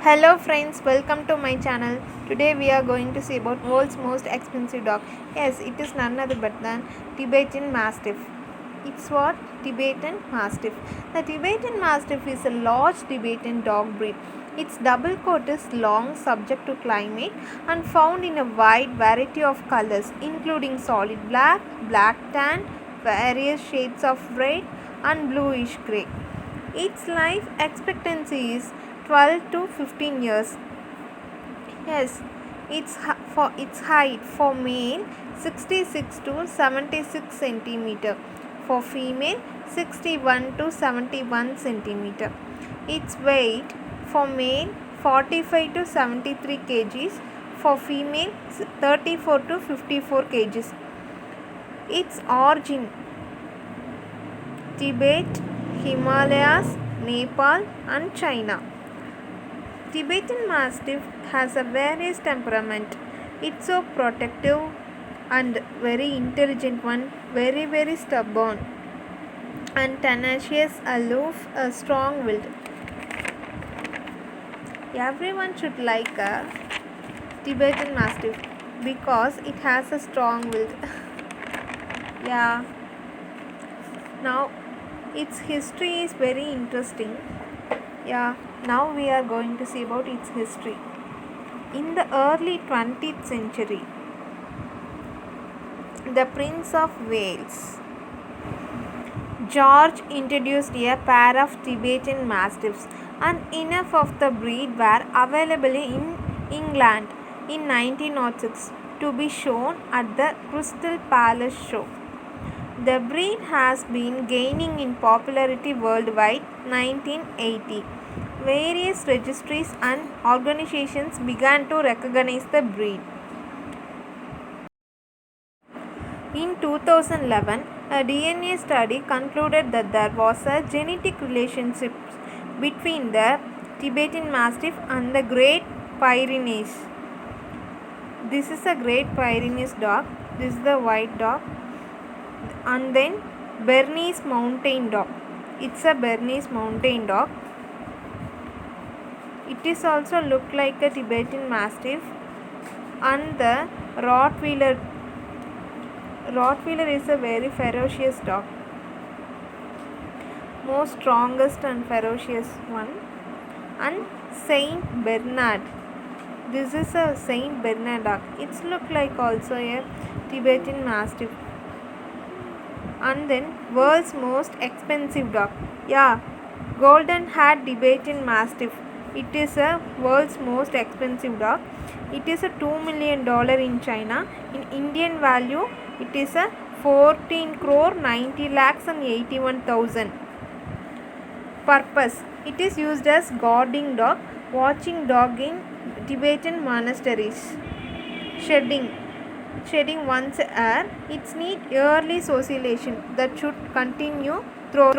Hello friends, welcome to my channel. Today we are going to see about world's most expensive dog. Yes, it is none other but than Tibetan Mastiff. It's what? Tibetan Mastiff. The Tibetan Mastiff is a large Tibetan dog breed. Its double coat is long, subject to climate, and found in a wide variety of colors, including solid black, black tan, various shades of red, and bluish gray. Its life expectancy is 12 to 15 years. Yes, for its height for male 66 to 76 centimeter, for female 61 to 71 centimeter. Its weight for male 45 to 73 kgs, for female 34 to 54 kgs. Its origin: Tibet, Himalayas, Nepal and China. Tibetan Mastiff has a various temperament. It's so protective and very intelligent one, very stubborn and tenacious, aloof, strong-willed. Everyone should like a Tibetan Mastiff because it has a strong-willed. Yeah. Now its history is very interesting. Yeah, now we are going to see about its history. In the early 20th century, the Prince of Wales, George, introduced a pair of Tibetan Mastiffs, and enough of the breed were available in England in 1906 to be shown at the Crystal Palace show. The breed has been gaining in popularity worldwide. 1980, various registries and organizations began to recognize the breed. In 2011, a DNA study concluded that there was a genetic relationship between the Tibetan Mastiff and the Great Pyrenees. This is a Great Pyrenees dog. This is the white dog. And then Bernese Mountain Dog. It's a Bernese Mountain Dog. It is also look like a Tibetan Mastiff. And the Rottweiler. Rottweiler is a very ferocious dog. Most strongest and ferocious one. And Saint Bernard. This is a Saint Bernard dog. It's look like also a Tibetan Mastiff. And then world's most expensive dog. Yeah, golden haired Tibetan Mastiff. It is a world's most expensive dog. It is a $2 million in China. In Indian value, it is a 14 crore 90 lakhs and 81,000. Purpose: it is used as guarding dog, watching dog in Tibetan monasteries. Shedding once a year. It needs yearly socialization that should continue through